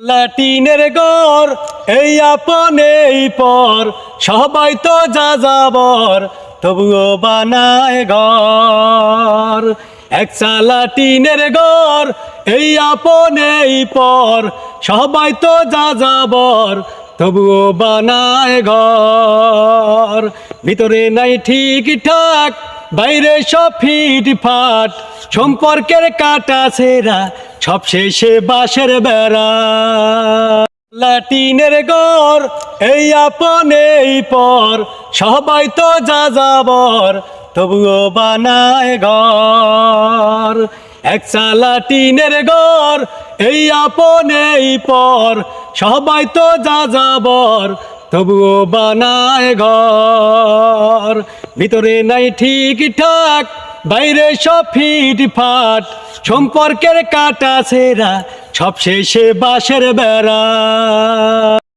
লাটিনের ঘর এই আপন এই পর, সবাই তো যা যাবর তবুও বানায় ঘর। একটা লাটিনের ঘর এই আপন এই পর, সবাই তো যা যাবর তবুও বানায় ঘর। ভিতরে নাই ঠিক ঠাক, বাইরে সব ফিট ফাট, সম্পর্কের কাটা ছেঁড়া, সব শেষে বাঁশের বেড়া। লাটিনের ঘর এই আপন এই পর, সবাই তো যা যাবর তবুও বানায় ঘর। একটা লাটিনের ঘর এই আপন এই পর, সবাই তো যা যাবর তবুও বানায় ঘর। ভিতরে নাই ঠিক ঠাক, বাইরে সব ফিট ফাট, সম্পর্কের কাটা ছেঁড়া, সব শেষে বাঁশের বেড়া।